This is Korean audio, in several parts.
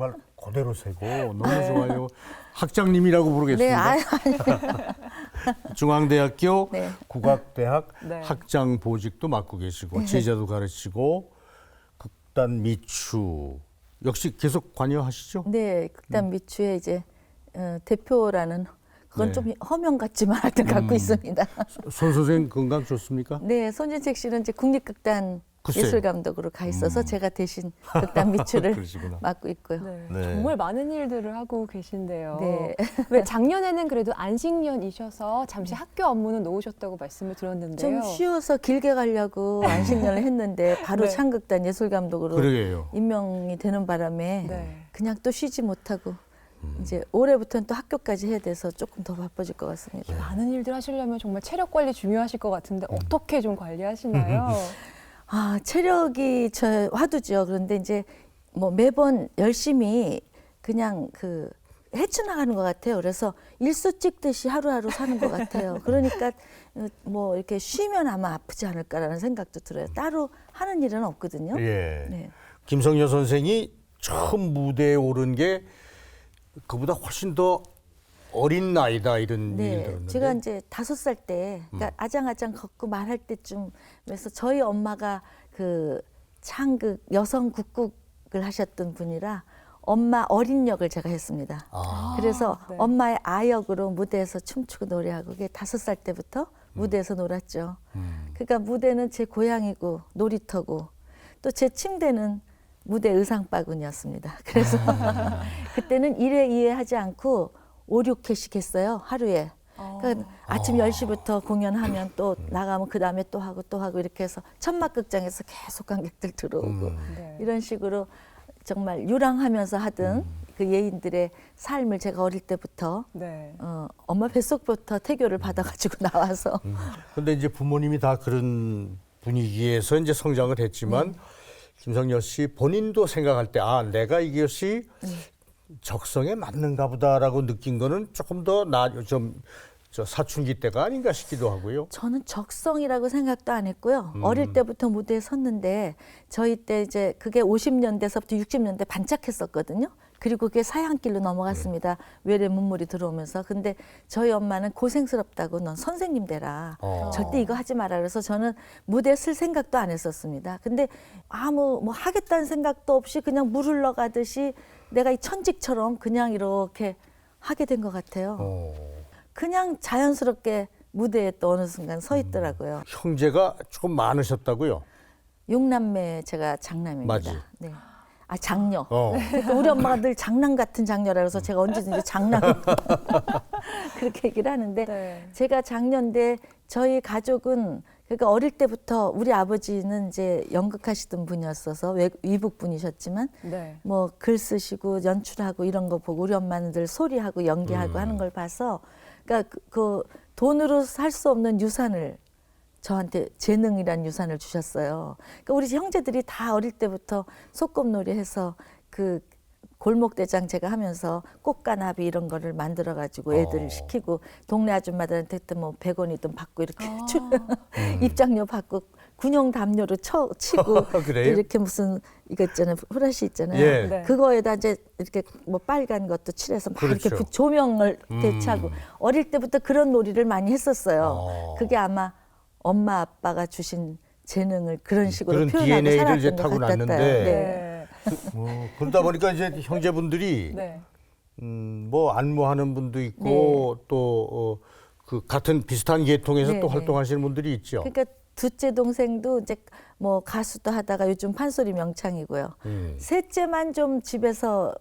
정말 그대로 세고 너무 좋아요. 학장님이라고 네, 부르겠습니다. 아니. 중앙대학교 네. 국악대학 네. 학장 보직도 맡고 계시고 제자도 가르치고 극단 미추 역시 계속 관여하시죠? 네, 극단 미추의 이제 대표라는 그건 네. 좀 허명 같지만 하여튼 갖고 있습니다. 손 선생 건강 좋습니까? 네, 손진책 씨는 이제 국립극단 글쎄요. 예술감독으로 가 있어서 제가 대신 극단 미추를 그러시구나. 맡고 있고요. 네. 네. 정말 많은 일들을 하고 계신데요. 네. 왜 작년에는 그래도 안식년이셔서 잠시 학교 업무는 놓으셨다고 말씀을 들었는데요. 좀 쉬어서 길게 가려고 안식년을 했는데 바로 네. 창극단 예술감독으로 그러게요. 임명이 되는 바람에 네. 그냥 또 쉬지 못하고 이제 올해부터는 또 학교까지 해야 돼서 조금 더 바빠질 것 같습니다. 많은 일들 하시려면 정말 체력 관리 중요하실 것 같은데 어떻게 좀 관리하시나요? 아, 체력이 저 화두죠. 그런데 이제 뭐 매번 열심히 그냥 그 헤쳐나가는 것 같아요. 그래서 일수 찍듯이 하루하루 사는 것 같아요. 그러니까 뭐 이렇게 쉬면 아마 아프지 않을까라는 생각도 들어요. 따로 하는 일은 없거든요. 예. 네. 김성녀 선생이 처음 무대에 오른 게 그보다 훨씬 더 어린 나이다 이런 얘기를 네, 들었는데. 제가 이제 5살 때, 그러니까 아장아장 걷고 말할 때쯤, 그래서 저희 엄마가 그 창극 여성 국극을 하셨던 분이라 엄마 어린 역을 제가 했습니다. 그래서 네. 엄마의 아역으로 무대에서 춤추고 노래하고 그게 5살 때부터 무대에서 놀았죠. 그러니까 무대는 제 고향이고 놀이터고 또 제 침대는 무대 의상바구니였습니다. 그래서 그때는 1회 2회 하지 않고 5, 6회씩 했어요, 하루에. 그러니까 아침 10시부터 공연하면 또 나가면 그 다음에 또 하고 이렇게 해서 천막극장에서 계속 관객들 들어오고 네. 이런 식으로 정말 유랑하면서 하던 그 예인들의 삶을 제가 어릴 때부터 네. 엄마 뱃속부터 태교를 받아가지고 나와서 근데 이제 부모님이 다 그런 분위기에서 이제 성장을 했지만 김성녀 씨 본인도 생각할 때 아, 내가 이것이 적성에 맞는가 보다라고 느낀 거는 조금 더 저 사춘기 때가 아닌가 싶기도 하고요. 저는 적성이라고 생각도 안 했고요. 어릴 때부터 무대에 섰는데 저희 때 이제 그게 50년대서부터 60년대 반짝했었거든요. 그리고 그게 사양길로 넘어갔습니다. 외래 문물이 들어오면서. 근데 저희 엄마는 고생스럽다고 넌 선생님 되라. 절대 이거 하지 마라. 그래서 저는 무대에 쓸 생각도 안 했었습니다. 근데 아무 뭐 하겠다는 생각도 없이 그냥 물 흘러가듯이 내가 이 천직처럼 그냥 이렇게 하게 된 것 같아요. 그냥 자연스럽게 무대에 또 어느 순간 서 있더라고요. 형제가 조금 많으셨다고요? 6남매 제가 장남입니다. 맞지? 네. 아, 장녀. 어. 그러니까 우리 엄마가 늘 장남 같은 장녀라 그래서 제가 언제든지 장남 그렇게 얘기를 하는데 네. 제가 장녀인데 저희 가족은 그러니까 어릴 때부터 우리 아버지는 이제 연극하시던 분이었어서 위북 분이셨지만 네. 뭐 글 쓰시고 연출하고 이런 거 보고 우리 엄마는 늘 소리하고 연기하고 하는 걸 봐서 그러니까 그 돈으로 살 수 없는 유산을 저한테 재능이란 유산을 주셨어요. 그러니까 우리 형제들이 다 어릴 때부터 소꿉놀이 해서 그 골목대장 제가 하면서 꽃가나비 이런 거를 만들어가지고 애들 시키고 동네 아줌마들한테 뭐 100원이든 받고 이렇게 입장료 받고 군용 담요로 치고 그래요? 이렇게 무슨 이거 있잖아요. 후라시 있잖아요. 예. 네. 그거에다 이제 이렇게 뭐 빨간 것도 칠해서 막 그렇죠. 이렇게 조명을 대체하고 어릴 때부터 그런 놀이를 많이 했었어요. 그게 아마 엄마 아빠가 주신 재능을 그런 식으로 그런 표현하고 DNA를 이제 살았던 것 같아요. 타고났는데. 네. 그러다 보니까 이제 형제분들이 네. 뭐 안무하는 분도 있고 또 그 같은 비슷한 계통에서 네, 또 네. 활동하시는 분들이 있죠. 그러니까 둘째 동생도 이제 뭐 가수도 하다가 요즘 판소리 명창이고요. 셋째만 좀 집에서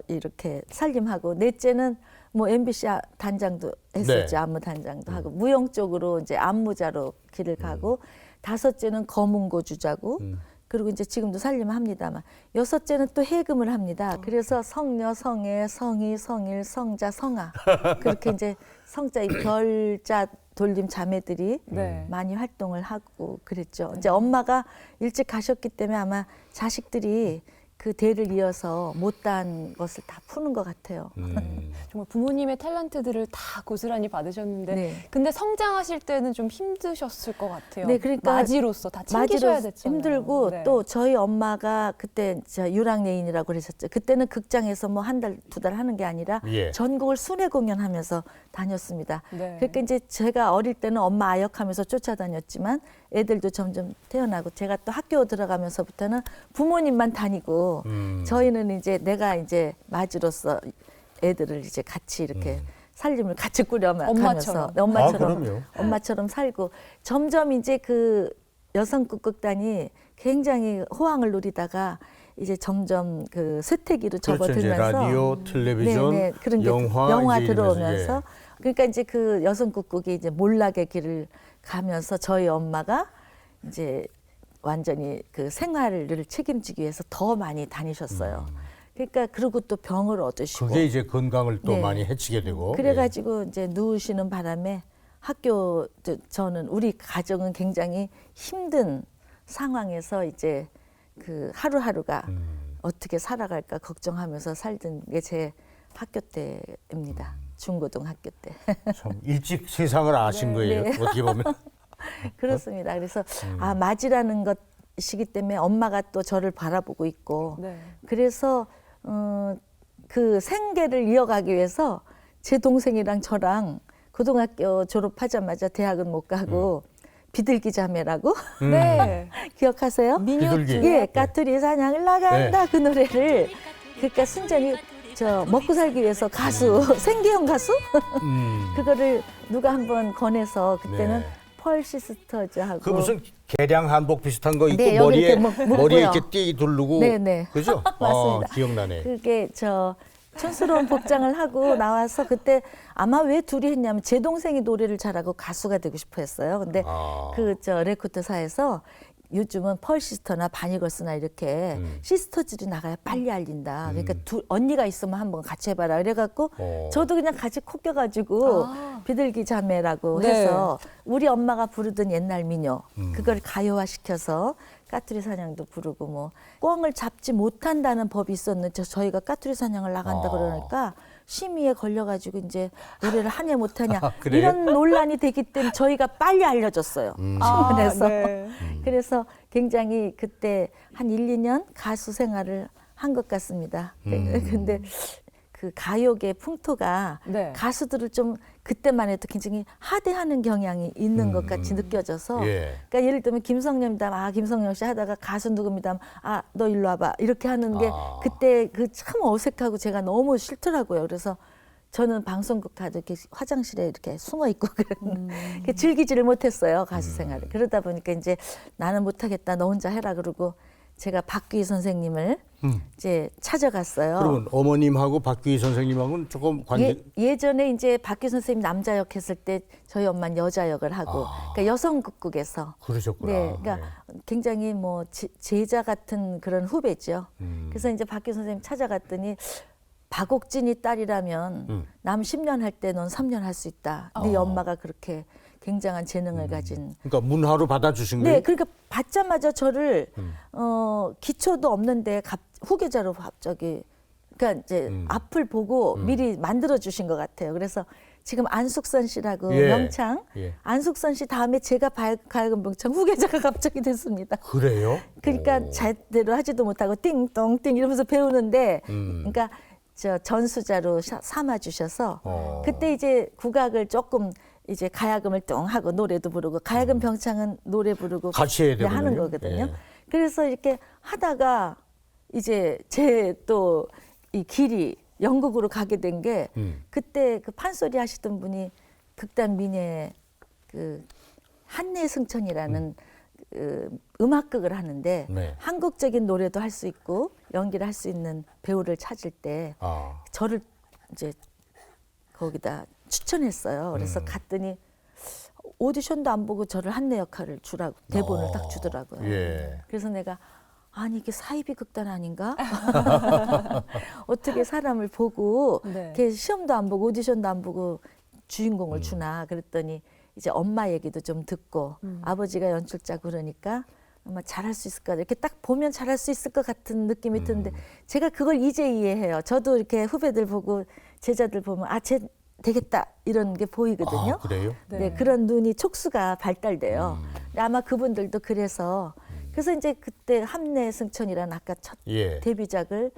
이렇게 살림하고 넷째는 뭐 MBC 단장도 했었죠. 네. 안무 단장도 하고 무용 쪽으로 이제 안무자로 길을 가고 다섯째는 검은고 주자고 그리고 이제 지금도 살림합니다만 여섯째는 또 해금을 합니다. 그래서 성녀, 성애, 성희, 성일, 성자, 성아 그렇게 이제 성자 이 별자 돌림 자매들이 네. 많이 활동을 하고 그랬죠. 이제 엄마가 일찍 가셨기 때문에 아마 자식들이 그 대를 이어서 못다한 것을 다 푸는 것 같아요. 정말 부모님의 탤런트들을 다 고스란히 받으셨는데 네. 근데 성장하실 때는 좀 힘드셨을 것 같아요. 네, 그러니까 마지로서 다 챙기셔야 맞이로 됐잖아요. 힘들고 네. 또 저희 엄마가 그때 유랑예인이라고 그러셨죠. 그때는 극장에서 뭐 한 달, 두 달 하는 게 아니라 예. 전국을 순회 공연하면서 다녔습니다. 네. 그러니까 이제 제가 어릴 때는 엄마 아역하면서 쫓아다녔지만 애들도 점점 태어나고 제가 또 학교 들어가면서부터는 부모님만 다니고 저희는 이제 내가 이제 맞이로서 애들을 이제 같이 이렇게 살림을 같이 꾸려가면서 엄마처럼. 그럼요. 엄마처럼 살고 점점 이제 그 여성극극단이 굉장히 호황을 누리다가 이제 점점 그 쇠퇴기로 그렇죠. 이제 접어들면서 라디오, 텔레비전, 그런 게 영화 이제 들어오면서 이러면서, 예. 그러니까 이제 그 여성극극이 이제 몰락의 길을 가면서 저희 엄마가 이제 완전히 그 생활을 책임지기 위해서 더 많이 다니셨어요. 그러니까 그리고 또 병을 얻으시고 그게 이제 건강을 또 네. 많이 해치게 되고. 그래가지고 이제 누우시는 바람에 학교 저는 우리 가정은 굉장히 힘든 상황에서 이제 그 하루하루가 어떻게 살아갈까 걱정하면서 살던 게 제 학교 때입니다. 중고등학교 때. 참 일찍 세상을 아신 거예요. 네. 어떻게 보면. 그렇습니다. 그래서 아 맞이라는 것이기 때문에 엄마가 또 저를 바라보고 있고 네. 그래서 그 생계를 이어가기 위해서 제 동생이랑 저랑 고등학교 졸업하자마자 대학은 못 가고 비둘기 자매라고 네. 기억하세요? 비둘기. 예, 까투리 사냥을 나간다 그 노래를 그러니까 순전히 저 먹고 살기 위해서 가수 생계형 가수 그거를 누가 한번 권해서 그때는 네. 펄 시스터즈하고 그 무슨 개량 한복 비슷한 거 입고 네, 여기 머리에 이렇게 묶고요. 머리에 이렇게 띠 두르고 네, 네. 그죠? 맞습니다. 기억나네. 그게 저 촌스러운 복장을 하고 나와서 그때 아마 왜 둘이 했냐면 제 동생이 노래를 잘하고 가수가 되고 싶어 했어요. 근데 그 저 레코드사에서 요즘은 펄시스터나 바니걸스나 이렇게 시스터들이 나가야 빨리 알린다. 그러니까 두 언니가 있으면 한번 같이 해봐라. 그래갖고 저도 그냥 같이 코 껴가지고 비둘기 자매라고 네. 해서 우리 엄마가 부르던 옛날 민요 그걸 가요화 시켜서 까투리 사냥도 부르고 뭐 꿩을 잡지 못한다는 법이 있었는데 저희가 까투리 사냥을 나간다 그러니까 심의에 걸려가지고 이제 노래를 하냐 못하냐 그래요? 이런 논란이 되기 때문에 저희가 빨리 알려줬어요. 신문에서. 네. 그래서 굉장히 그때 한 1, 2년 가수 생활을 한 것 같습니다. 근데 그 가요계 풍토가 네. 가수들을 좀 그때만 해도 굉장히 하대하는 경향이 있는 것 같이 느껴져서 예. 그러니까 예를 들면 김성령이다 아 김성령 씨 하다가 가수 누굽니다 아 너 일로 와봐 이렇게 하는 게 그때 그 참 어색하고 제가 너무 싫더라고요. 그래서 저는 방송국 가도 이렇게 화장실에 이렇게 숨어 있고 이렇게 즐기지를 못했어요 가수 생활을. 그러다 보니까 이제 나는 못하겠다 너 혼자 해라 그러고 제가 박귀 선생님을 이제 찾아갔어요. 그러면 어머님하고 박귀 선생님하고는 조금 관계. 예전에 이제 박귀 선생님 남자 역 했을 때 저희 엄마는 여자 역을 하고 그러니까 여성극국에서 그러셨구나. 네, 그러니까 굉장히 뭐 제자 같은 그런 후배죠. 그래서 이제 박귀 선생님 찾아갔더니 박옥진이 딸이라면 남 10년 할 때 넌 3년 할 수 있다. 네 엄마가 그렇게 굉장한 재능을 가진. 그러니까 문화로 받아주신 거예요? 네, 그러니까 받자마자 저를 기초도 없는데 후계자로 갑자기 그러니까 이제 앞을 보고 미리 만들어 주신 것 같아요. 그래서 지금 안숙선 씨라고 예. 명창 예. 안숙선 씨 다음에 제가 가야금 명창 후계자가 갑자기 됐습니다. 그래요? 그러니까 제대로 하지도 못하고 띵똥띵 이러면서 배우는데 그러니까 저 전수자로 삼아 주셔서 그때 이제 국악을 조금 이제 가야금을 똥 하고 노래도 부르고 가야금 병창은 노래 부르고 같이 해야 되거든요. 하는 거거든요. 예. 그래서 이렇게 하다가 이제 제 또 이 길이 영국으로 가게 된 게 그때 그 판소리 하시던 분이 극단 민예 그 한내승천이라는 그 음악극을 하는데 네. 한국적인 노래도 할 수 있고 연기를 할 수 있는 배우를 찾을 때 저를 이제 거기다 추천했어요. 그래서 갔더니 오디션도 안 보고 저를 한내 역할을 주라고 대본을 딱 주더라고요. 예. 그래서 내가 아니 이게 사이비 극단 아닌가? 어떻게 사람을 보고 네. 이렇게 시험도 안 보고 오디션도 안 보고 주인공을 주나 그랬더니 이제 엄마 얘기도 좀 듣고 아버지가 연출자 그러니까 아마 잘할 수 있을 것 같아요. 이렇게 딱 보면 잘할 수 있을 것 같은 느낌이 드는데 제가 그걸 이제 이해해요. 저도 이렇게 후배들 보고 제자들 보면 쟤 되겠다 이런 게 보이거든요. 아, 그래요? 네, 그런 눈이 촉수가 발달돼요. 근데 아마 그분들도 그래서 이제 그때 함내승천이라는 아까 첫 예. 데뷔작을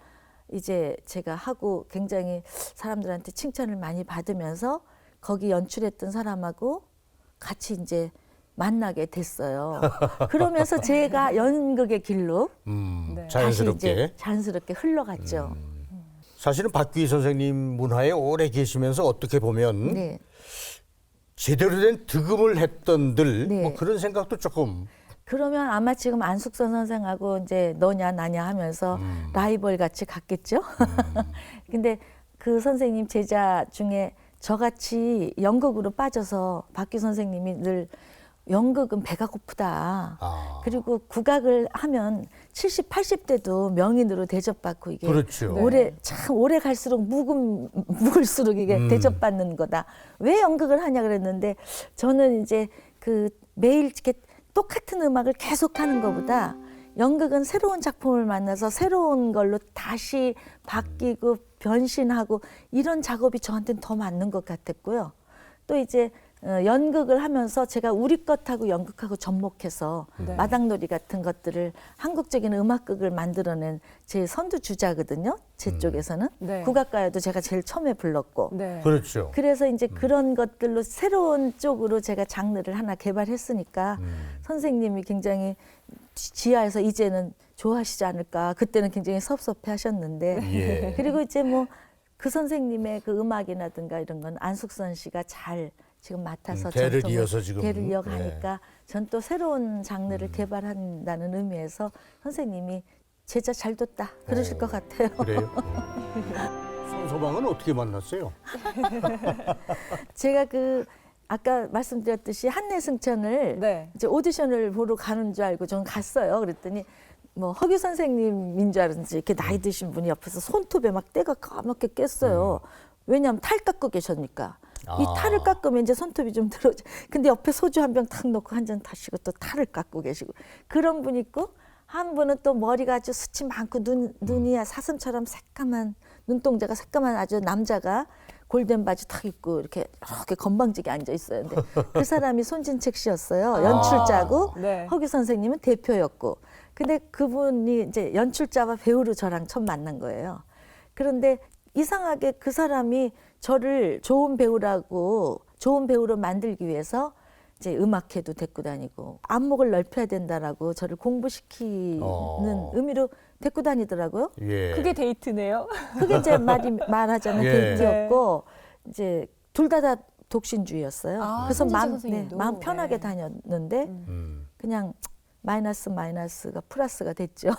이제 제가 하고 굉장히 사람들한테 칭찬을 많이 받으면서 거기 연출했던 사람하고 같이 이제 만나게 됐어요. 그러면서 제가 연극의 길로 네. 다시 자연스럽게. 이제 자연스럽게 흘러갔죠. 사실은 박귀 선생님 문화에 오래 계시면서 어떻게 보면 네. 제대로 된 득음을 했던들 네. 뭐 그런 생각도 조금 그러면 아마 지금 안숙선 선생하고 이제 너냐 나냐 하면서 라이벌 같이 갔겠죠. 근데 그 선생님 제자 중에 저같이 연극으로 빠져서 박귀 선생님이 늘 연극은 배가 고프다. 그리고 국악을 하면 70, 80대도 명인으로 대접받고 이게 그렇죠. 오래 갈수록 묵을수록 이게 대접받는 거다. 왜 연극을 하냐 그랬는데 저는 이제 그 매일 이렇게 똑같은 음악을 계속 하는 것보다 연극은 새로운 작품을 만나서 새로운 걸로 다시 바뀌고 변신하고 이런 작업이 저한테는 더 맞는 것 같았고요. 또 이제 연극을 하면서 제가 우리 것하고 연극하고 접목해서 네. 마당놀이 같은 것들을 한국적인 음악극을 만들어낸 제 선두주자거든요. 제 쪽에서는. 네. 국악가요도 제가 제일 처음에 불렀고. 네. 그렇죠. 그래서 이제 그런 것들로 새로운 쪽으로 제가 장르를 하나 개발했으니까 선생님이 굉장히 지하에서 이제는 좋아하시지 않을까. 그때는 굉장히 섭섭해 하셨는데. 예. 그리고 이제 뭐 그 선생님의 그 음악이라든가 이런 건 안숙선 씨가 잘 지금 맡아서 대를 전통을, 이어서 지금. 대를 이어가니까 전 또 새로운 장르를 개발한다는 의미에서 선생님이 제자 잘 뒀다 그러실 것 같아요. 그래요. 손소방은 어떻게 만났어요? 제가 그 아까 말씀드렸듯이 한내승천을 네. 이제 오디션을 보러 가는 줄 알고 저는 갔어요. 그랬더니 뭐 허규 선생님인 줄 알았는지 이렇게 나이 드신 분이 옆에서 손톱에 막 때가 까맣게 꼈어요. 왜냐하면 탈 깎고 계셨니까. 이 탈을 깎으면 이제 손톱이 좀 들어오죠. 근데 옆에 소주 한 병 탁 놓고 한 잔 타시고 또 탈을 깎고 계시고 그런 분 있고 한 분은 또 머리가 아주 숱이 많고 눈이 사슴처럼 새까만 눈동자가 새까만 아주 남자가 골덴 바지 탁 입고 이렇게 건방지게 앉아 있어요. 근데 그 사람이 손진책 씨였어요. 연출자고 네. 허규 선생님은 대표였고. 근데 그분이 이제 연출자와 배우로 저랑 처음 만난 거예요. 그런데 이상하게 그 사람이 저를 좋은 배우로 만들기 위해서 이제 음악회도 데리고 다니고 안목을 넓혀야 된다라고 저를 공부시키는 의미로 데리고 다니더라고요. 예. 그게 데이트네요. 그게 이제 말하자면 예. 데이트였고 이제 둘 다 독신주의였어요. 아, 그래서 손진철 마음 선생님도? 마음 편하게 네. 다녔는데 그냥 마이너스가 플러스가 됐죠.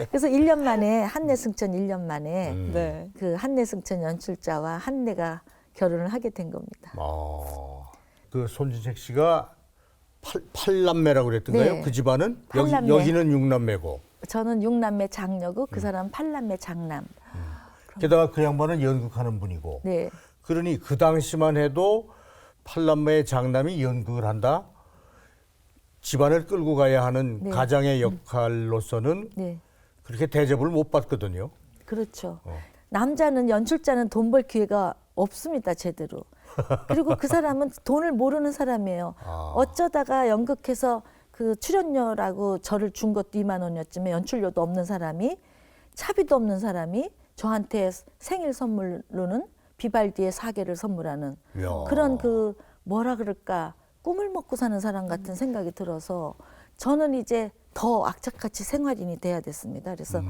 그래서 1년 만에 한내승천 1년 만에 네. 그 한내승천 연출자와 한내가 결혼을 하게 된 겁니다. 그 손진책 씨가 팔남매라고 그랬던가요? 네. 그 집안은 팔남매. 여기는 육남매고. 저는 6남매 장녀고 그 사람은 8남매 장남. 게다가 그 양반은 연극하는 분이고. 네. 그러니 그 당시만 해도 팔남매의 장남이 연극을 한다. 집안을 끌고 가야 하는 네. 가장의 역할로서는 네. 그렇게 대접을 못 받거든요. 그렇죠. 남자는 연출자는 돈 벌 기회가 없습니다, 제대로. 그리고 그 사람은 돈을 모르는 사람이에요. 어쩌다가 연극해서 그 출연료라고 저를 준 것도 2만 원이었지만 연출료도 없는 사람이 차비도 없는 사람이 저한테 생일 선물로는 비발디의 사계를 선물하는 이야. 그런 그 뭐라 그럴까 꿈을 먹고 사는 사람 같은 생각이 들어서 저는 이제 더 악착같이 생활인이 돼야 됐습니다. 그래서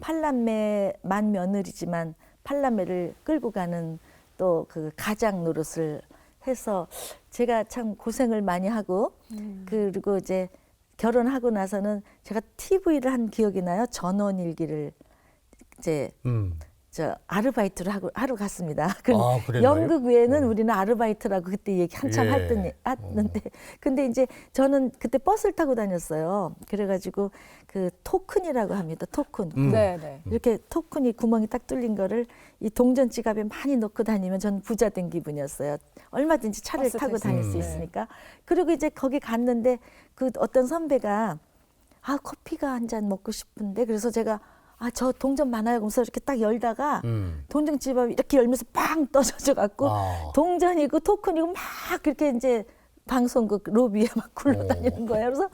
팔남매 맏며느리지만 팔남매를 끌고 가는 또 그 가장 노릇을 해서 제가 참 고생을 많이 하고 그리고 이제 결혼하고 나서는 제가 TV를 한 기억이 나요. 전원일기를 이제 저 아르바이트를 하러 갔습니다. 그랬나요? 연극 외에는 우리는 아르바이트라고 그때 얘기 한참 예. 했는데 근데 이제 저는 그때 버스를 타고 다녔어요. 그래가지고 그 토큰이라고 합니다. 토큰. 네, 네. 이렇게 토큰이 구멍이 딱 뚫린 거를 이 동전 지갑에 많이 넣고 다니면 저는 부자 된 기분이었어요. 얼마든지 차를 버스 타고 탈 수 다닐 수 있는. 있으니까. 그리고 이제 거기 갔는데 그 어떤 선배가 커피가 한 잔 먹고 싶은데 그래서 제가 저 동전 많아요. 그래서 이렇게 딱 열다가 동전 지갑 이렇게 열면서 팡 떠져져 갖고 동전이고 토큰이고 막 그렇게 이제 방송국 로비에 막 굴러다니는 거예요. 그래서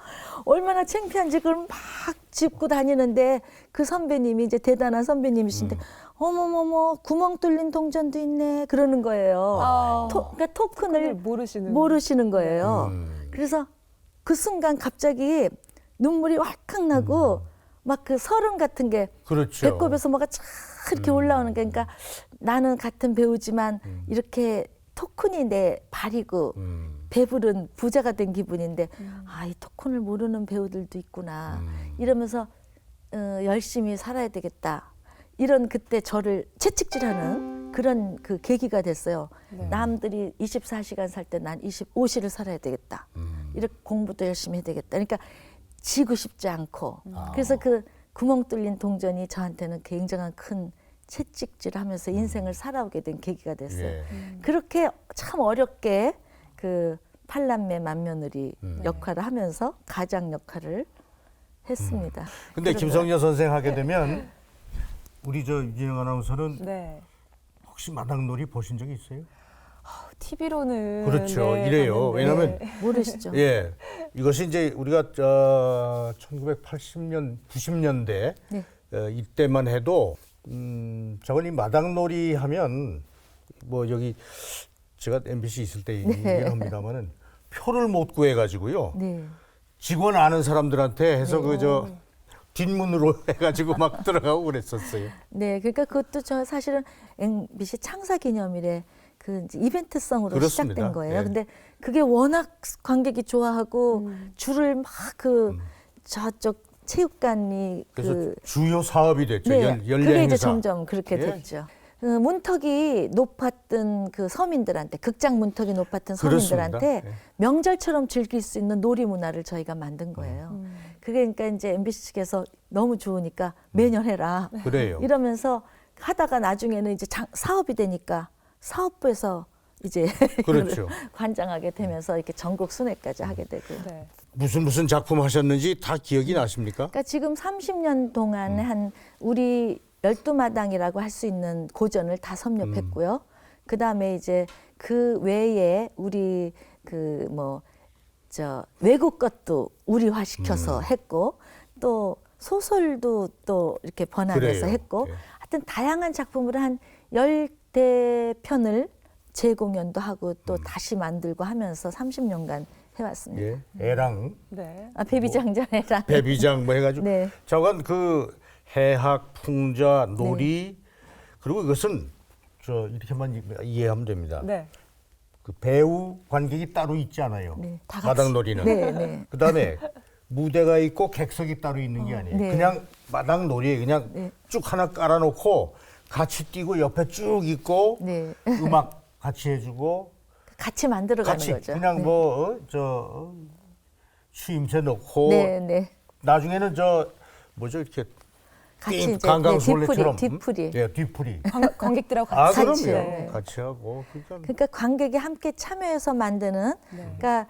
얼마나 창피한지 그걸 막 짚고 다니는데 그 선배님이 이제 대단한 선배님이신데 어머머머 구멍 뚫린 동전도 있네 그러는 거예요. 그러니까 토큰을 모르시는 거예요. 그래서 그 순간 갑자기 눈물이 왈칵 나고 막 그 설음 같은 게 그렇죠. 배꼽에서 뭐가 쫙 이렇게 올라오는 게 그러니까 나는 같은 배우지만 이렇게 토큰이 내 발이고 배부른 부자가 된 기분인데 이 토큰을 모르는 배우들도 있구나 이러면서 열심히 살아야 되겠다 이런 그때 저를 채찍질하는 그런 그 계기가 됐어요. 남들이 24시간 살 때 난 25시를 살아야 되겠다. 이렇게 공부도 열심히 해야 되겠다. 그러니까 지고 싶지 않고 그래서 그 구멍 뚫린 동전이 저한테는 굉장한 큰 채찍질하면서 인생을 살아오게 된 계기가 됐어요. 예. 그렇게 참 어렵게 그 팔남매 맏며느리 역할을 하면서 가장 역할을 했습니다. 근데 김성녀 선생 하게 되면 우리 저 유진영 아나운서는 네. 혹시 마당놀이 보신 적이 있어요? TV로는 그렇죠. 이래요. 왜냐하면 모르시죠? 예, 이것이 이제 우리가 1980년, 90년대 네. 이때만 해도 저건 이 마당놀이 하면 뭐 여기 제가 MBC 있을 때 얘기를 합니다만은 표를 못 구해가지고요. 네. 직원 아는 사람들한테 해서 그저 뒷문으로 해가지고 막 들어가고 그랬었어요. 네, 그러니까 그것도 저 사실은 MBC 창사 기념일에 그 이제 이벤트성으로 그렇습니다. 시작된 거예요. 예. 근데 그게 워낙 관객이 좋아하고 줄을 막 그 저쪽 체육관이 그래서 그 주요 사업이 됐죠. 네, 연례 그게 이제 행사. 점점 그렇게 예. 됐죠. 문턱이 높았던 그 서민들한테 극장 문턱이 높았던 서민들한테 그렇습니다. 예. 명절처럼 즐길 수 있는 놀이 문화를 저희가 만든 거예요. 그게 그러니까 이제 MBC 측에서 너무 좋으니까 매년 해라. 그래요. 이러면서 하다가 나중에는 이제 사업이 되니까 사업부에서 이제 그렇죠. 관장하게 되면서 이렇게 전국 순회까지 하게 되고. 네. 무슨 작품 하셨는지 다 기억이 나십니까? 그러니까 지금 30년 동안 한 우리 12마당이라고 할 수 있는 고전을 다 섭렵했고요. 그다음에 이제 그 외에 우리 그 외국 것도 우리화시켜서 했고 또 소설도 또 이렇게 번안해서 그래요. 했고 예. 하여튼 다양한 작품을 한 10대 편을 재공연도 하고 또 다시 만들고 하면서 30년간 해왔습니다. 예. 애랑 네. 배비장전이랑 배비장 뭐 해가지고 네. 저건 그 해학, 풍자, 놀이 그리고 이것은 저 이렇게만 이해하면 됩니다. 네. 그 배우 관객이 따로 있지 않아요. 네, 다 같이. 마당놀이는. 네, 네. 그다음에 무대가 있고 객석이 따로 있는 게 아니에요. 네. 그냥 마당놀이에 그냥 네. 쭉 하나 깔아놓고 같이 뛰고 옆에 쭉 있고 네. 음악 같이 해주고 같이 만들어가는 같이 거죠. 그냥 네. 추임새 넣고 네, 네. 나중에는 뭐죠 이렇게 같이 띵, 이제 강강술래처럼 뒤풀이. 예, 뒤풀이. 관객들하고 같이. 그럼요. 네. 같이 하고 그러니까 관객이 함께 참여해서 만드는 그러니까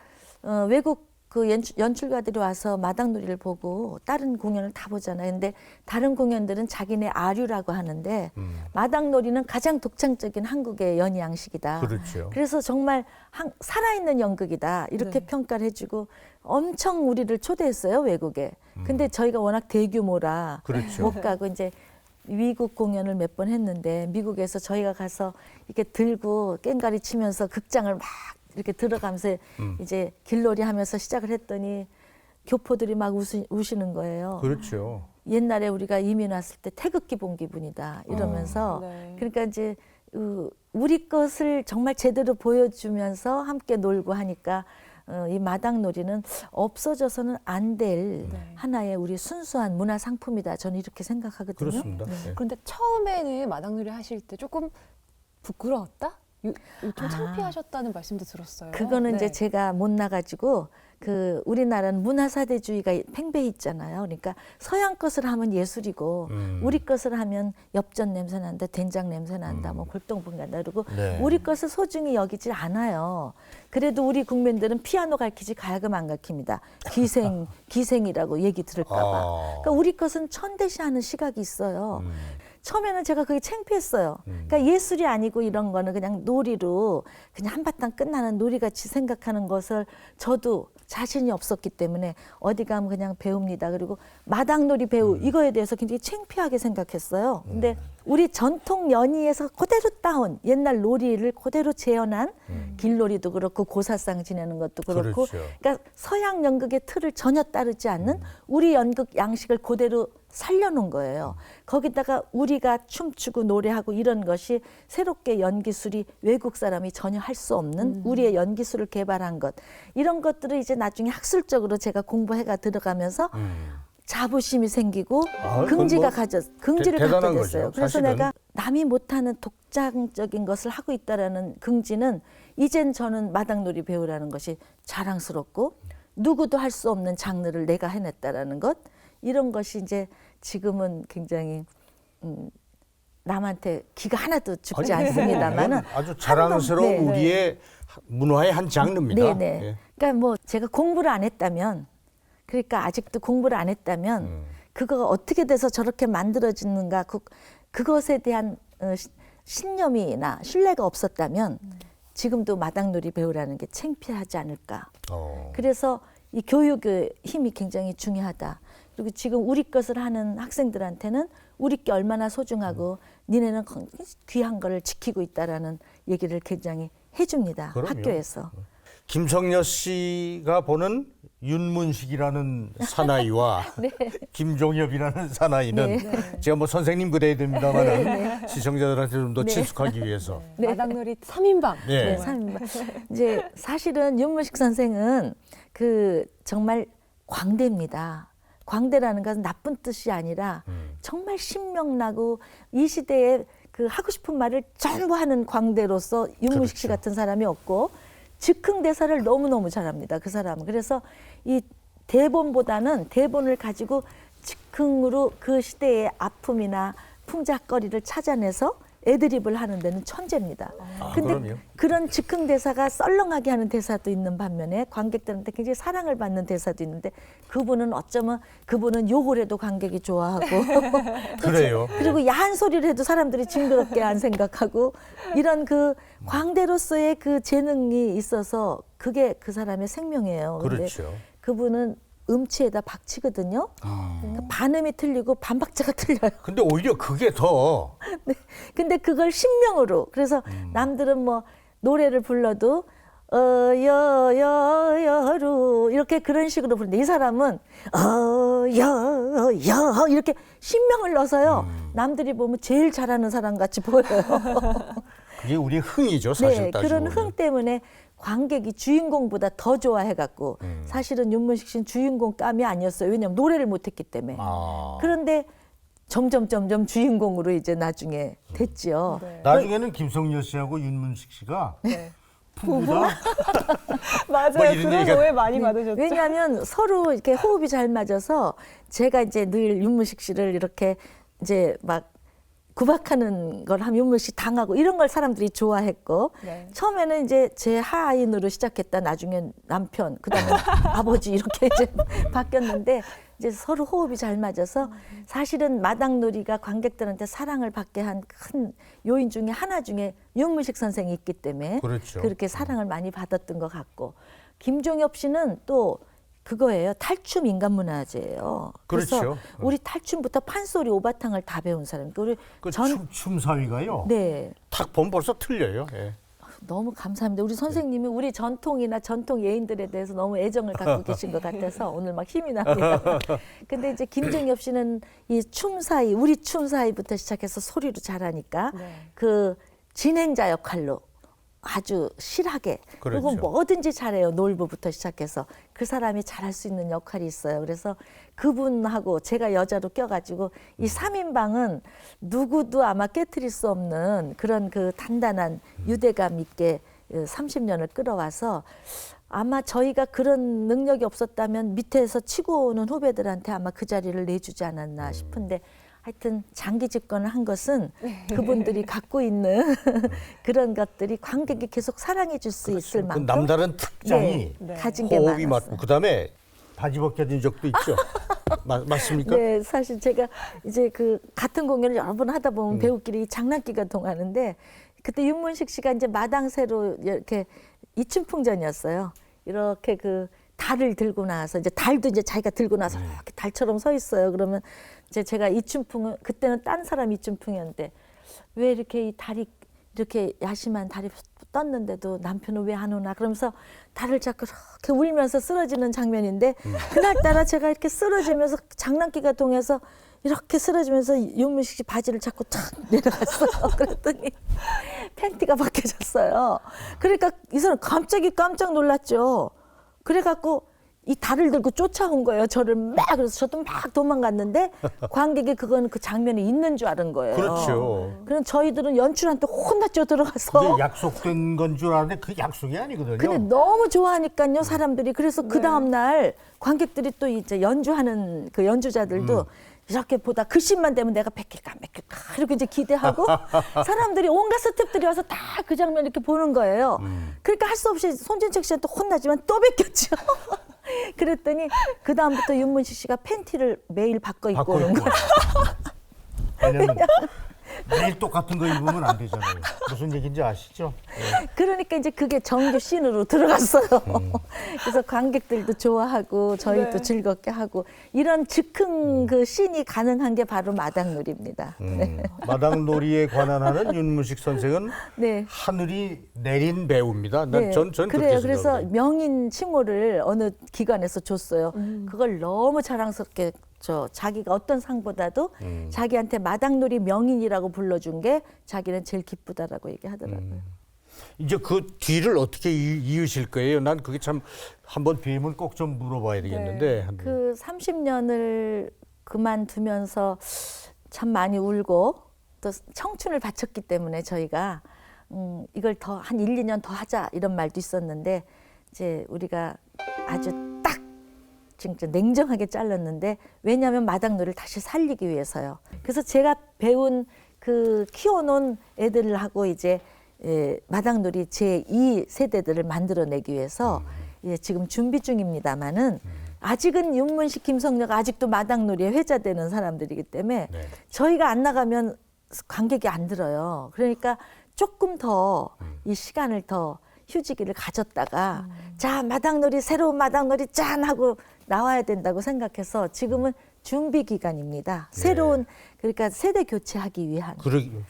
외국 그 연출가들이 와서 마당놀이를 보고 다른 공연을 다 보잖아요. 근데 다른 공연들은 자기네 아류라고 하는데 마당놀이는 가장 독창적인 한국의 연희 양식이다. 그렇죠. 그래서 정말 살아있는 연극이다. 이렇게 네. 평가를 해주고 엄청 우리를 초대했어요, 외국에. 근데 저희가 워낙 대규모라 그렇죠. 못 가고 이제 미국 공연을 몇 번 했는데 미국에서 저희가 가서 이렇게 들고 깽가리 치면서 극장을 막 이렇게 들어가면서 이제 길놀이 하면서 시작을 했더니 교포들이 막 우시는 거예요. 그렇죠. 옛날에 우리가 이민 왔을 때 태극기 본 기분이다 이러면서 네. 그러니까 이제 우리 것을 정말 제대로 보여주면서 함께 놀고 하니까 이 마당놀이는 없어져서는 안 될 네. 하나의 우리 순수한 문화 상품이다. 저는 이렇게 생각하거든요. 그렇습니다. 네. 예. 그런데 처음에는 마당놀이 하실 때 조금 부끄러웠다? 좀 창피하셨다는 말씀도 들었어요. 그거는 이제 네. 제가 못 나가지고 우리나라는 문화사대주의가 팽배해 있잖아요. 그러니까 서양 것을 하면 예술이고 우리 것을 하면 엽전 냄새 난다, 된장 냄새 난다, 뭐 골동품 간다 그러고 네. 우리 것을 소중히 여기질 않아요. 그래도 우리 국민들은 피아노 가르치지 가야금 안 가르칩니다. 기생이라고 얘기 들을까 봐. 그러니까 우리 것은 천대시하는 시각이 있어요. 처음에는 제가 그게 창피했어요. 그러니까 예술이 아니고 이런 거는 그냥 놀이로 그냥 한바탕 끝나는 놀이같이 생각하는 것을 저도 자신이 없었기 때문에 어디 가면 그냥 배웁니다. 그리고 마당놀이 배우 이거에 대해서 굉장히 창피하게 생각했어요. 근데 우리 전통 연희에서 그대로 따온 옛날 놀이를 그대로 재현한 길놀이도 그렇고 고사상 지내는 것도 그렇고 그렇죠. 그러니까 서양 연극의 틀을 전혀 따르지 않는 우리 연극 양식을 그대로 살려놓은 거예요. 거기다가 우리가 춤추고 노래하고 이런 것이 새롭게 연기술이 외국 사람이 전혀 할 수 없는 우리의 연기술을 개발한 것. 이런 것들을 이제 나중에 학술적으로 제가 공부해가 들어가면서 자부심이 생기고 긍지를 갖게 대단한 됐어요. 거죠, 그래서 사실은. 내가 남이 못하는 독창적인 것을 하고 있다라는 긍지는 이젠 저는 마당놀이 배우라는 것이 자랑스럽고 누구도 할 수 없는 장르를 내가 해냈다라는 것. 이런 것이 이제 지금은 굉장히 남한테 기가 하나도 죽지 않습니다만은 이건 아주 자랑스러운 네. 우리의 문화의 한 장르입니다. 네네. 예. 그러니까 뭐 제가 공부를 안 했다면, 그러니까 아직도 공부를 안 했다면 그거가 어떻게 돼서 저렇게 만들어지는가 그것에 대한 신념이나 신뢰가 없었다면 지금도 마당놀이 배우라는 게 창피하지 않을까. 그래서 이 교육의 힘이 굉장히 중요하다. 그리고 지금 우리 것을 하는 학생들한테는 우리 게 얼마나 소중하고 니네는 귀한 거를 지키고 있다라는 얘기를 굉장히 해줍니다. 그럼요. 학교에서. 김성녀 씨가 보는 윤문식이라는 사나이와 김종엽이라는 사나이는 제가 뭐 선생님 그래야 됩니다만은 시청자들한테 좀 더 친숙하기 위해서 마당놀이 3인방. 네. 이제 사실은 윤문식 선생은 정말 광대입니다. 광대라는 것은 나쁜 뜻이 아니라 정말 신명나고 이 시대에 하고 싶은 말을 전부 하는 광대로서 윤문식 씨 그렇죠. 같은 사람이 없고 즉흥 대사를 너무너무 잘합니다. 그 사람은. 그래서 이 대본보다는 대본을 가지고 즉흥으로 그 시대의 아픔이나 풍자거리를 찾아내서 애드립을 하는 데는 천재입니다. 근데 그럼요. 그런 즉흥 대사가 썰렁하게 하는 대사도 있는 반면에 관객들한테 굉장히 사랑을 받는 대사도 있는데 그분은 어쩌면 욕을 해도 관객이 좋아하고 그래요. 그리고 야한 소리를 해도 사람들이 징그럽게 안 생각하고 이런 광대로서의 재능이 있어서 그게 그 사람의 생명이에요. 근데 그렇죠. 그분은 음치에다 박치거든요. 그러니까 반음이 틀리고 반박자가 틀려요. 근데 오히려 그게 더 근데 그걸 신명으로 그래서 남들은 뭐 노래를 불러도 여여여루 이렇게 그런 식으로 부르는데 이 사람은 여여 이렇게 신명을 넣어서요. 남들이 보면 제일 잘하는 사람 같이 보여요. 그게 우리 흥이죠, 사실 네, 따지고 그런 보면. 흥 때문에 관객이 주인공보다 더 좋아해갖고 사실은 윤문식 씨는 주인공 감이 아니었어요. 왜냐하면 노래를 못했기 때문에. 그런데 점점 주인공으로 이제 나중에 됐죠. 나중에는 김성녀 씨하고 윤문식 씨가 부부다. 맞아요. 뭐 이런 그런 얘기가- 오해 많이 받으셨죠. 왜냐하면 서로 이렇게 호흡이 잘 맞아서 제가 이제 늘 윤문식 씨를 이렇게 이제 막 구박하는 걸 하면 윤문식 당하고 이런 걸 사람들이 좋아했고 네. 처음에는 이제 제 하인으로 시작했다 나중엔 남편 그다음에 아버지 이렇게 이제 바뀌었는데 이제 서로 호흡이 잘 맞아서 사실은 마당놀이가 관객들한테 사랑을 받게 한 큰 요인 중에 하나 중에 윤문식 선생이 있기 때문에 그렇죠. 그렇게 사랑을 많이 받았던 것 같고 김종엽 씨는 또 그거예요. 탈춤 인간문화재예요. 그래서 그렇죠. 우리 탈춤부터 판소리 오바탕을 다 배운 사람. 우리 춤사위가요. 네. 탁 보면 벌써 틀려요. 예. 너무 감사합니다. 우리 선생님이 우리 전통이나 전통 예인들에 대해서 너무 애정을 갖고 계신 것 같아서 오늘 막 힘이 납니다. 근데 이제 김종엽 씨는 이 춤사위, 우리 춤사위부터 시작해서 소리로 잘하니까 네. 그 진행자 역할로 아주 실하게 그리고 그렇죠. 뭐든지 잘해요. 놀부부터 시작해서 그 사람이 잘할 수 있는 역할이 있어요. 그래서 그분하고 제가 여자로 껴가지고 이 3인방은 누구도 아마 깨트릴 수 없는 그런 그 단단한 유대감 있게 30년을 끌어와서 아마 저희가 그런 능력이 없었다면 밑에서 치고 오는 후배들한테 아마 그 자리를 내주지 않았나 싶은데 하여튼 장기 집권을 한 것은 그분들이 갖고 있는 그런 것들이 관객이 계속 사랑해 줄 수 있을 그 만큼 남다른 특장이 네, 가진 게 호흡이 많았어요. 맞고 그다음에 바지 벗겨진 적도 있죠. 맞습니까? 네, 사실 제가 이제 그 같은 공연을 여러 번 하다 보면 배우끼리 장난기가 통하는데 그때 윤문식 씨가 이제 마당새로 이렇게 이춘풍전이었어요. 이렇게 그 달을 들고 나와서 이제 달도 이제 자기가 들고 나서 이렇게 달처럼 서 있어요. 그러면 이제 제가 이춘풍은 그때는 딴 사람 이춘풍이었는데 왜 이렇게 이 달이 이렇게 야심한 달이 떴는데도 남편은 왜 안 오나 그러면서 달을 잡고 이렇게 울면서 쓰러지는 장면인데 그날따라 제가 이렇게 쓰러지면서 장난기가 통해서 이렇게 쓰러지면서 윤문식 씨 바지를 잡고 탁 내려갔어요. 그랬더니 팬티가 벗겨졌어요. 그러니까 이 사람 갑자기 깜짝 놀랐죠. 그래갖고 이 달을 들고 쫓아온 거예요. 저를 막 그래서 저도 막 도망갔는데 관객이 그건 그 장면이 있는 줄 아는 거예요. 그렇죠. 그럼 저희들은 연출한테 혼났죠 들어가서. 그게 약속된 건 줄 알았는데 그 약속이 아니거든요. 근데 너무 좋아하니까요 사람들이. 그래서 그 다음 날 관객들이 또 이제 연주하는 그 연주자들도 이렇게 보다 그 씬만 되면 내가 뺏길까 안 뺏길까 이렇게 이제 기대하고 사람들이 온갖 스태프들이 와서 다 그 장면 이렇게 보는 거예요. 그러니까 할 수 없이 손진책 씨한테 혼나지만 또 뺏겼죠. 그랬더니 그 다음부터 윤문식 씨가 팬티를 매일 바꿔 입고 오는 거예요. 왜냐면 매일 똑같은 거 입으면 안 되잖아요. 무슨 얘기인지 아시죠? 네. 그러니까 이제 그게 정규 씬으로 들어갔어요. 그래서 관객들도 좋아하고 저희도 즐겁게 하고 이런 즉흥 그 씬이 가능한 게 바로 마당놀이입니다. 네. 마당놀이에 관한하는 윤문식 선생은 네. 하늘이 내린 배우입니다. 네, 전 그렇게 그래요. 그래서 생각을 해요. 명인 칭호를 어느 기관에서 줬어요. 그걸 너무 자랑스럽게 자기가 어떤 상보다도 자기한테 마당놀이 명인이라고 불러준 게 자기는 제일 기쁘다라고 얘기하더라고요. 이제 그 뒤를 어떻게 이으실 거예요? 난 그게 참 한번 뵈면 꼭 좀 물어봐야 되겠는데. 그 30년을 그만두면서 참 많이 울고 또 청춘을 바쳤기 때문에 저희가 이걸 더 한 1, 2년 더 하자 이런 말도 있었는데 이제 우리가 아주 딱 진짜 냉정하게 잘랐는데 왜냐하면 마당놀이를 다시 살리기 위해서요. 그래서 제가 배운 그 키워놓은 애들하고 이제 마당놀이 제2 세대들을 만들어내기 위해서 지금 준비 중입니다만은 아직은 윤문식, 김성녀가 아직도 마당놀이에 회자되는 사람들이기 때문에 네. 저희가 안 나가면 관객이 안 들어요. 그러니까 조금 더 이 시간을 더 휴지기를 가졌다가 자 마당놀이 새로운 마당놀이 짠 하고 나와야 된다고 생각해서 지금은 준비 기간입니다. 새로운 그러니까 세대 교체하기 위한.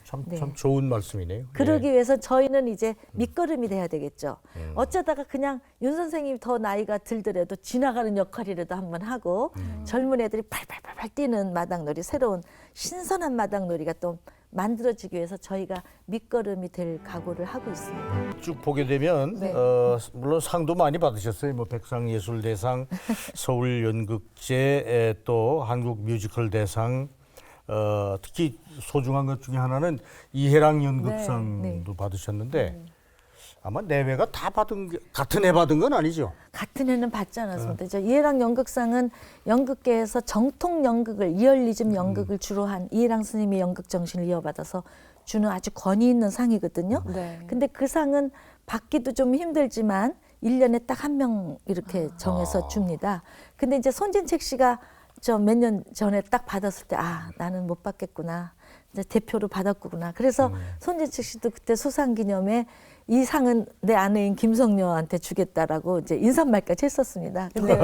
참 네. 좋은 말씀이네요. 그러기 네. 위해서 저희는 이제 밑거름이 돼야 되겠죠. 어쩌다가 그냥 윤 선생님이 더 나이가 들더라도 지나가는 역할이라도 한번 하고 젊은 애들이 팔팔팔팔 뛰는 마당놀이 새로운 신선한 마당놀이가 또 만들어지기 위해서 저희가 밑거름이 될 각오를 하고 있습니다. 쭉 보게 되면 네. 물론 상도 많이 받으셨어요. 뭐 백상예술대상, 서울연극제, 또 한국뮤지컬대상, 특히 소중한 것 중에 하나는 이혜랑 연극상도 네. 받으셨는데 아마 내외가 다 받은 같은 해 받은 건 아니죠? 같은 해는 받지 않았습니다. 저 이혜랑 연극상은 연극계에서 정통 연극을 리얼리즘 연극을 주로 한 이혜랑 스님의 연극 정신을 이어받아서 주는 아주 권위 있는 상이거든요. 네. 근데 그 상은 받기도 좀 힘들지만 1년에 딱 한 명 이렇게 정해서 줍니다. 근데 이제 손진책 씨가 저 몇 년 전에 딱 받았을 때 아 나는 못 받겠구나. 이제 대표로 받았구나. 그래서 손진책 씨도 그때 수상기념회 이 상은 내 아내인 김성녀한테 주겠다라고 이제 인사말까지 했었습니다. 근데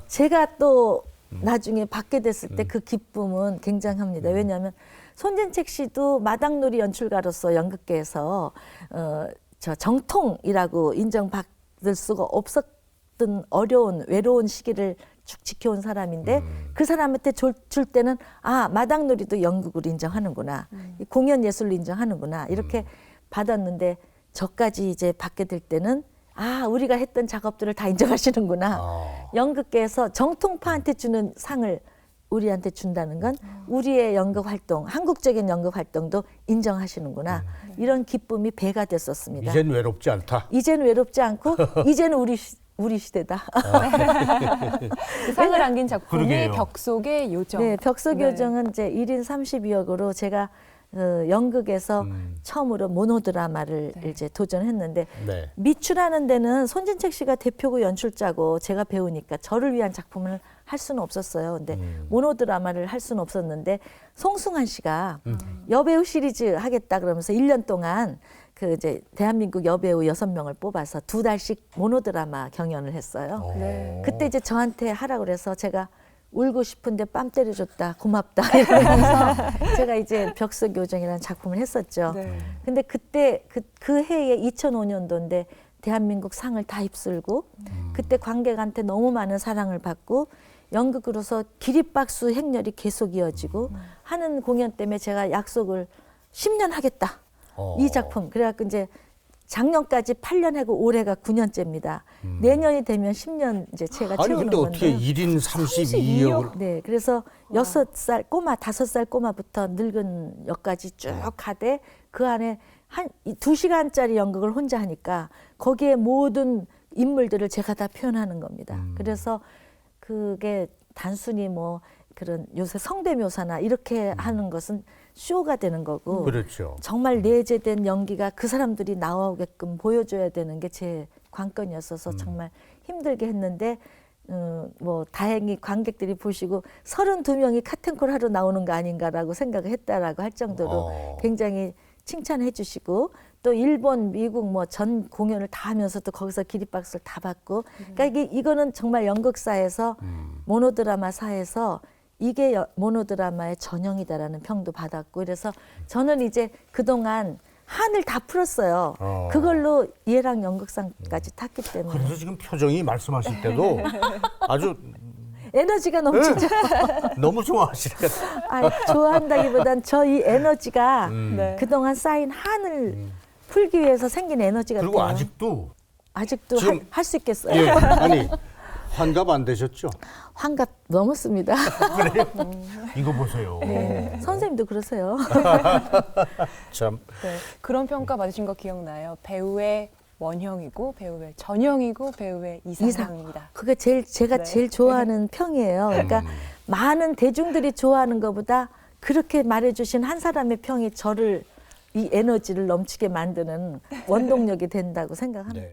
제가 또 나중에 받게 됐을 때 그 기쁨은 굉장합니다. 왜냐하면 손진책 씨도 마당놀이 연출가로서 연극계에서 저 정통이라고 인정받을 수가 없었던 어려운 외로운 시기를 쭉 지켜온 사람인데 그 사람한테 줄 때는 아 마당놀이도 연극으로 인정하는구나 이 공연 예술로 인정하는구나 이렇게 받았는데 저까지 이제 받게 될 때는 아, 우리가 했던 작업들을 다 인정하시는구나. 연극계에서 정통파한테 주는 상을 우리한테 준다는 건 우리의 연극 활동, 한국적인 연극 활동도 인정하시는구나. 이런 기쁨이 배가 됐었습니다. 이젠 외롭지 않다. 이젠 외롭지 않고 이제는 우리 시대다. 그 상을 안긴 작품이 그러게요. 벽 속의 요정. 네, 벽속 네. 요정은 이제 1인 32역으로 제가 연극에서 처음으로 모노드라마를 이제 도전했는데 네. 미추라는 데는 손진책 씨가 대표고 연출자고 제가 배우니까 저를 위한 작품을 할 수는 없었어요. 근데 모노드라마를 할 수는 없었는데 송승환 씨가 여배우 시리즈 하겠다 그러면서 1년 동안 그 이제 대한민국 여배우 6명을 뽑아서 2달씩 모노드라마 경연을 했어요. 네. 그때 이제 저한테 하라고 그래서 제가 울고 싶은데 뺨 때려줬다 고맙다 이러면서 제가 이제 벽속 요정이라는 작품을 했었죠. 네. 근데 그때 그 해에 2005년도인데 대한민국 상을 다 휩쓸고 그때 관객한테 너무 많은 사랑을 받고 연극으로서 기립박수 행렬이 계속 이어지고 하는 공연 때문에 제가 약속을 10년 하겠다. 이 작품. 그래갖고 이제 작년까지 8년 하고 올해가 9년째입니다. 내년이 되면 10년 이제 제가 아니 채우는 근데 어떻게 건데요. 1인 32역을 네, 그래서 6살 꼬마, 5살 꼬마부터 늙은 역까지 쭉 가되 그 안에 한 2시간짜리 연극을 혼자 하니까 거기에 모든 인물들을 제가 다 표현하는 겁니다. 그래서 그게 단순히 뭐 그런 요새 성대묘사나 이렇게 하는 것은 쇼가 되는 거고 그렇죠. 정말 내재된 연기가 그 사람들이 나오게끔 보여줘야 되는 게 제 관건이었어서 정말 힘들게 했는데 뭐 다행히 관객들이 보시고 32명이 카텐콜 하러 나오는 거 아닌가라고 생각을 했다라고 할 정도로 굉장히 칭찬해 주시고 또 일본, 미국 뭐 전 공연을 다 하면서도 거기서 기립박수를 다 받고 그러니까 이거는 정말 연극사에서 모노드라마사에서 이게 모노드라마의 전형이다라는 평도 받았고 그래서 저는 이제 그동안 한을 다 풀었어요. 그걸로 예랑 연극상까지 탔기 때문에 그래서 지금 표정이 말씀하실 때도 아주 에너지가 넘치죠. 너무 좋아하시니까. 아, 좋아한다기보단 저 이 에너지가 네. 그동안 쌓인 한을 풀기 위해서 생긴 에너지 같아요. 그리고 아직도 지금- 할 수 있겠어요. 예, 아니 환갑 안 되셨죠? 환갑 넘었습니다. 이거 보세요. 네. 선생님도 그러세요. 참 네. 그런 평가 받으신 거 기억나요? 배우의 원형이고 배우의 전형이고 배우의 이상형입니다. 그게 제가 네. 제일 좋아하는 평이에요. 그러니까 많은 대중들이 좋아하는 것보다 그렇게 말해주신 한 사람의 평이 저를 이 에너지를 넘치게 만드는 원동력이 된다고 생각합니다. 네.